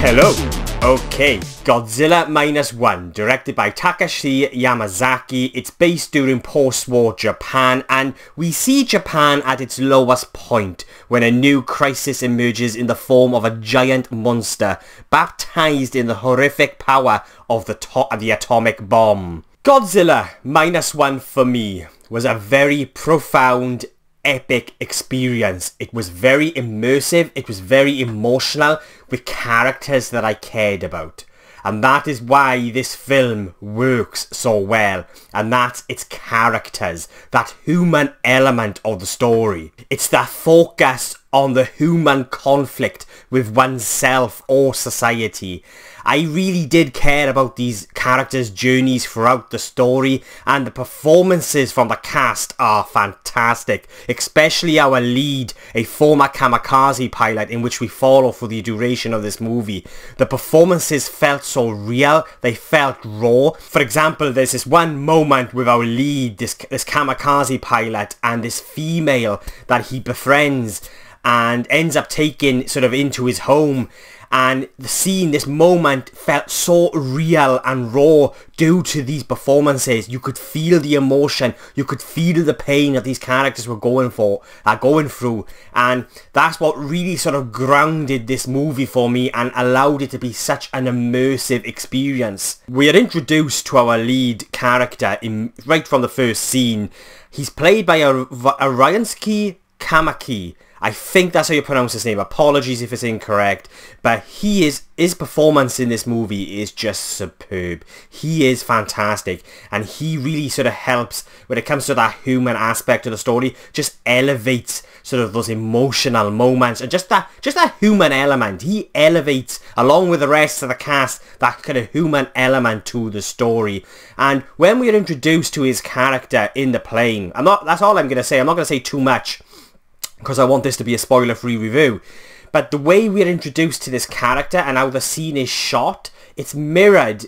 Hello. Okay, Godzilla -1, directed by Takashi Yamazaki. It's based during post-war Japan, and we see Japan at its lowest point when a new crisis emerges in the form of a giant monster baptized in the horrific power of the atomic bomb. Godzilla -1 for me was a very profound, epic experience. It was very immersive, it was very emotional, with characters that I cared about. And that is why this film works so well. And that's its characters, that human element of the story. It's that focus on the human conflict with oneself or society. I really did care about these characters' journeys throughout the story, and the performances from the cast are fantastic, especially our lead, a former kamikaze pilot in which we follow for the duration of this movie. The performances felt so real, they felt raw. For example, there's this one moment with our lead, this kamikaze pilot, and this female that he befriends and ends up taking sort of into his home. And the scene, this moment felt so real and raw due to these performances. You could feel the emotion, you could feel the pain that these characters were going through. And that's what really sort of grounded this movie for me and allowed it to be such an immersive experience. We are introduced to our lead character right from the first scene. He's played by a Ryunosuke Kamiki. I think that's how you pronounce his name. Apologies if it's incorrect. But his performance in this movie is just superb. He is fantastic. And he really sort of helps when it comes to that human aspect of the story. Just elevates sort of those emotional moments. And just that human element. He elevates, along with the rest of the cast, that kind of human element to the story. And when we are introduced to his character in the plane, that's all I'm going to say. I'm not going to say too much, because I want this to be a spoiler-free review. But the way we're introduced to this character and how the scene is shot, it's mirrored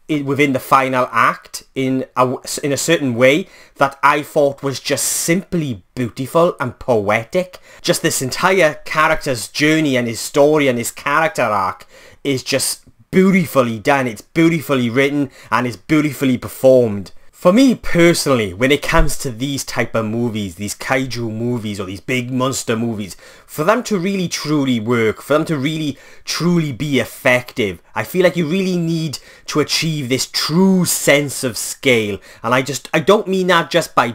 within the final act in a certain way that I thought was just simply beautiful and poetic. Just this entire character's journey and his story and his character arc is just beautifully done. It's beautifully written and it's beautifully performed. For me personally, when it comes to these type of movies, these kaiju movies or these big monster movies, for them to really truly work, for them to really truly be effective, I feel like you really need to achieve this true sense of scale. And I don't mean that just by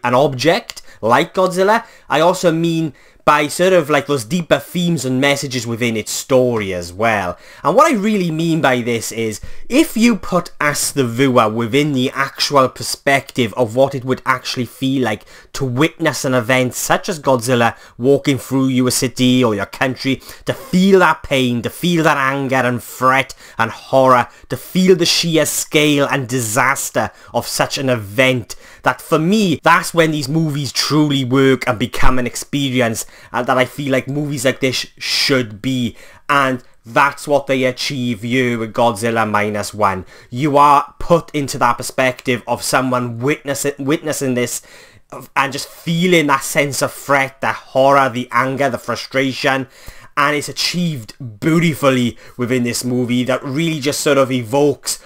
an object like Godzilla. I also mean by sort of like those deeper themes and messages within its story as well. And what I really mean by this is, if you put us, the viewer, within the actual perspective of what it would actually feel like to witness an event such as Godzilla walking through your city or your country, to feel that pain, to feel that anger and threat and horror, to feel the sheer scale and disaster of such an event, that for me, that's when these movies truly work and become an experience, and that I feel like movies like this should be. And that's what they achieve here with Godzilla -1. You are put into that perspective of someone witnessing this and just feeling that sense of threat, the horror, the anger, the frustration. And it's achieved beautifully within this movie that really just sort of evokes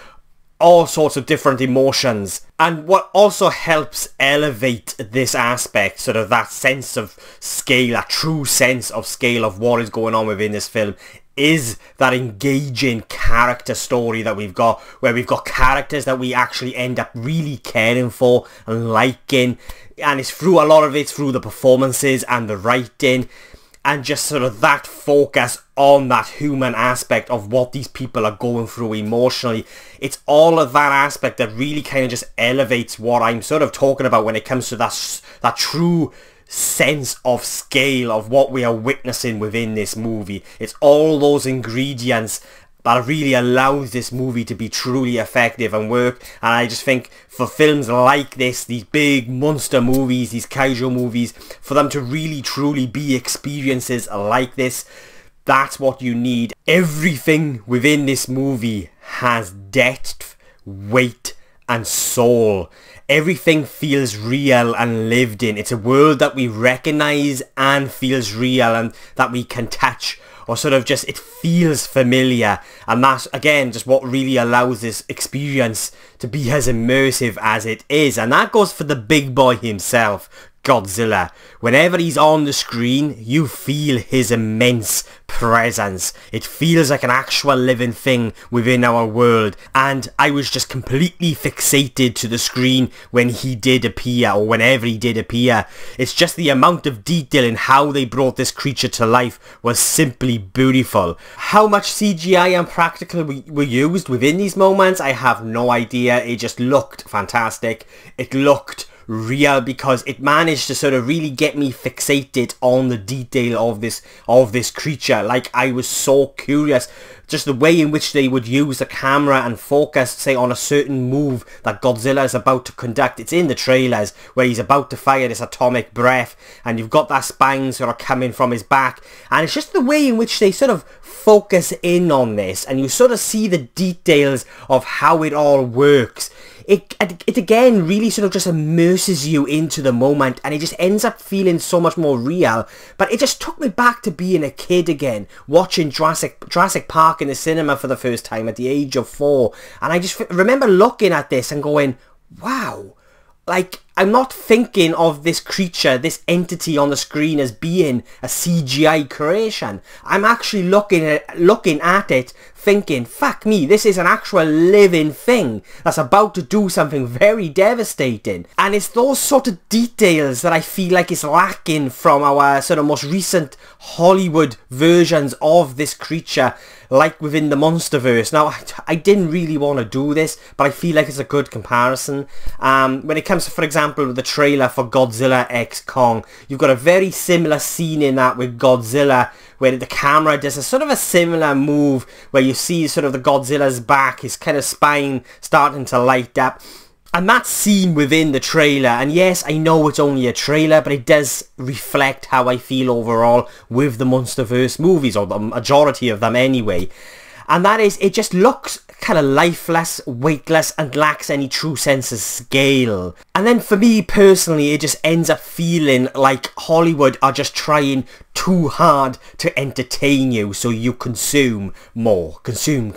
all sorts of different emotions. And what also helps elevate this aspect, sort of that sense of scale, that true sense of scale of what is going on within this film, is that engaging character story that we've got, where we've got characters that we actually end up really caring for and liking. And it's through a lot of it's through the performances and the writing, and just sort of that focus on that human aspect of what these people are going through emotionally. It's all of that aspect that really kind of just elevates what I'm sort of talking about when it comes to that true sense of scale of what we are witnessing within this movie. It's all those ingredients that really allows this movie to be truly effective and work. And I just think for films like this, these big monster movies, these kaiju movies, for them to really truly be experiences like this, that's what you need. Everything within this movie has depth, weight and soul. Everything feels real and lived in. It's a world that we recognize and feels real and that we can touch or sort of just it feels familiar, and that's again just what really allows this experience to be as immersive as it is. And that goes for the big boy himself, Godzilla. Whenever he's on the screen, you feel his immense presence. It feels like an actual living thing within our world, and I was just completely fixated to the screen when he did appear, or whenever he did appear. It's just the amount of detail in how they brought this creature to life was simply beautiful. How much CGI and practical were used within these moments, I have no idea. It just looked fantastic. It looked real because it managed to sort of really get me fixated on the detail of this creature. Like, I was so curious, just the way in which they would use the camera and focus, say, on a certain move that Godzilla is about to conduct. It's in the trailers where he's about to fire this atomic breath, and you've got that spine sort of coming from his back, and it's just the way in which they sort of focus in on this, and you sort of see the details of how it all works. It again really sort of just immerses you into the moment, and it just ends up feeling so much more real. But it just took me back to being a kid again, watching Jurassic Park in the cinema for the first time at the age of 4. And I just remember looking at this and going, wow. Like, I'm not thinking of this creature, this entity on the screen as being a CGI creation. I'm actually looking at it thinking, fuck me, this is an actual living thing that's about to do something very devastating. And it's those sort of details that I feel like is lacking from our sort of most recent Hollywood versions of this creature, like within the Monsterverse. Now, I didn't really want to do this, but I feel like it's a good comparison. When it comes to, for example, the trailer for Godzilla x Kong, you've got a very similar scene in that with Godzilla, where the camera does a sort of a similar move where you see sort of the Godzilla's back, his kind of spine starting to light up. And that scene within the trailer, and yes, I know it's only a trailer, but it does reflect how I feel overall with the Monsterverse movies, or the majority of them anyway. And that is, it just looks kind of lifeless, weightless, and lacks any true sense of scale. And then for me personally, it just ends up feeling like Hollywood are just trying too hard to entertain you, so you consume more. Consume.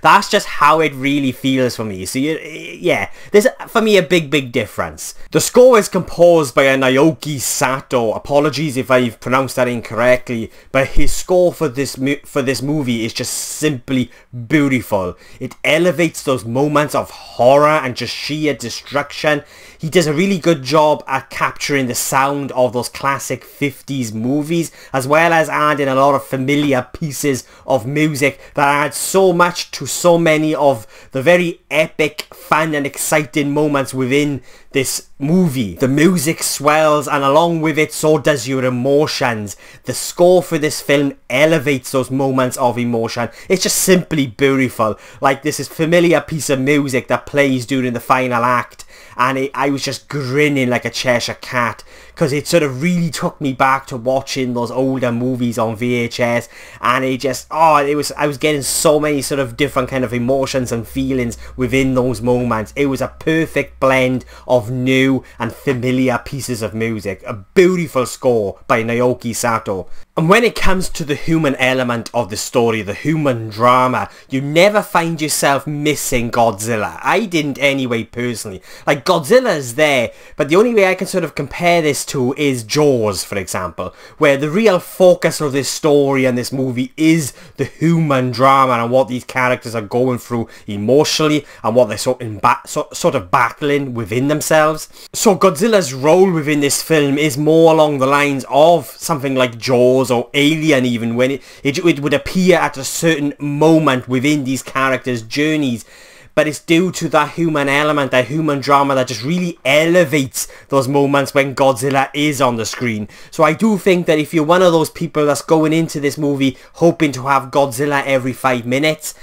That's just how it really feels for me. So yeah, there's for me a big difference. The score is composed by a Naoki Sato. Apologies if I've pronounced that incorrectly, but his score for this movie is just simply beautiful. It elevates those moments of horror and just sheer destruction. He does a really good job at capturing the sound of those classic 50s movies, as well as adding a lot of familiar pieces of music that add so much to so many of the very epic, fun and exciting moments within this movie. The music swells, and along with it, so does your emotions. The score for this film elevates those moments of emotion. It's just simply beautiful. Like, this is familiar piece of music that plays during the final act, and I was just grinning like a Cheshire cat, because it sort of really took me back to watching those older movies on VHS, and it just, I was getting so many sort of different kind of emotions and feelings within those moments. It was a perfect blend of new and familiar pieces of music. A beautiful score by Naoki Sato. And when it comes to the human element of the story, the human drama, you never find yourself missing Godzilla. I didn't anyway, personally. Like, Godzilla is there, but the only way I can sort of compare this to is Jaws, for example, where the real focus of this story and this movie is the human drama and what these characters are going through emotionally and what they're sort of battling within themselves. So Godzilla's role within this film is more along the lines of something like Jaws or Alien, even, when it would appear at a certain moment within these characters' journeys. But it's due to that human element, that human drama that just really elevates those moments when Godzilla is on the screen. So I do think that if you're one of those people that's going into this movie hoping to have Godzilla every 5 minutes,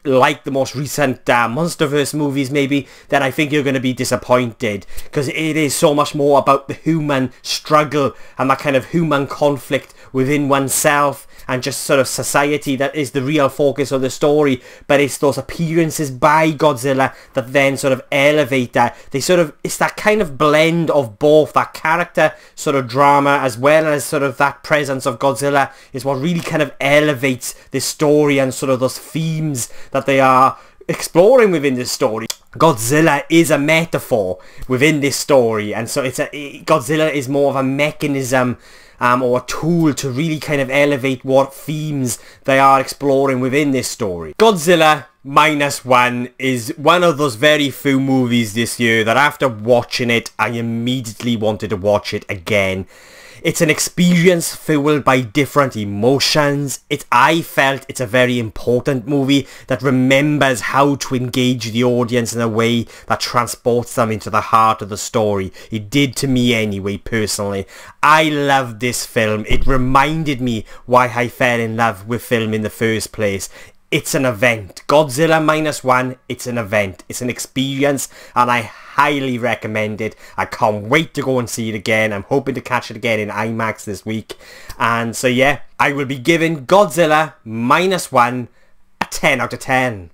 like the most recent Monsterverse movies maybe, then I think you're going to be disappointed, because it is so much more about the human struggle and that kind of human conflict within oneself and just sort of society that is the real focus of the story, but it's those appearances by Godzilla that then sort of elevate that. It's that kind of blend of both that character sort of drama as well as sort of that presence of Godzilla is what really kind of elevates this story and sort of those themes that they are exploring within this story. Godzilla is a metaphor within this story, and so Godzilla is more of a mechanism or a tool to really kind of elevate what themes they are exploring within this story. Godzilla -1 is one of those very few movies this year that after watching it, I immediately wanted to watch it again. It's an experience fueled by different emotions. I felt it's a very important movie that remembers how to engage the audience in a way that transports them into the heart of the story. It did to me anyway, personally. I loved this film. It reminded me why I fell in love with film in the first place. It's an event. Godzilla -1, it's an event. It's an experience, and I highly recommend it. I can't wait to go and see it again. I'm hoping to catch it again in IMAX this week. And so yeah, I will be giving Godzilla -1 a 10 out of 10.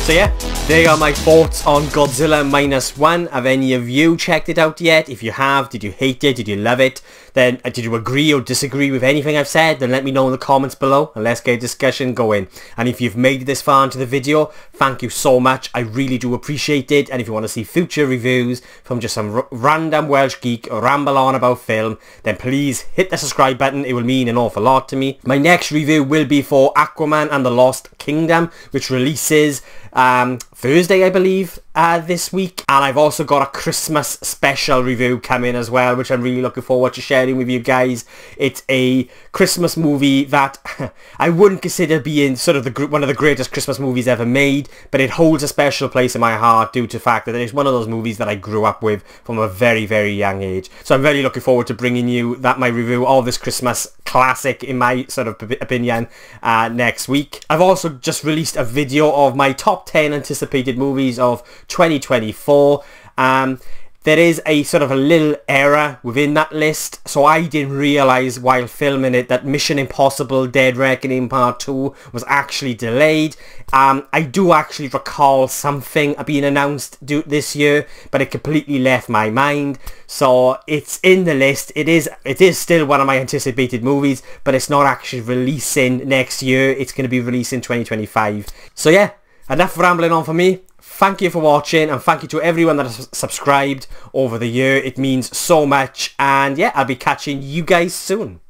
So yeah, there are my thoughts on Godzilla -1. Have any of you checked it out yet? If you have, did you hate it? Did you love it? Then did you agree or disagree with anything I've said? Then let me know in the comments below and let's get a discussion going. And if you've made it this far into the video, thank you so much. I really do appreciate it. And if you want to see future reviews from just some random Welsh geek ramble on about film, then please hit the subscribe button. It will mean an awful lot to me. My next review will be for Aquaman and the Lost Kingdom, which releases Thursday, I believe, this week. And I've also got a Christmas special review coming as well, which I'm really looking forward to sharing with you guys. It's a Christmas movie that I wouldn't consider being sort of one of the greatest Christmas movies ever made, but it holds a special place in my heart due to the fact that it is one of those movies that I grew up with from a very, very young age. So I'm very looking forward to bringing you my review of this Christmas classic, in my sort of opinion, next week. I've also just released a video of my top 10 anticipated movies of 2024. There is a sort of a little error within that list, so I didn't realise while filming it that Mission Impossible Dead Reckoning Part 2 was actually delayed. I do actually recall something being announced this year, but it completely left my mind. So it's in the list. It is still one of my anticipated movies, but it's not actually releasing next year. It's going to be released in 2025. So yeah, enough rambling on for me. Thank you for watching, and thank you to everyone that has subscribed over the year. It means so much, and yeah, I'll be catching you guys soon.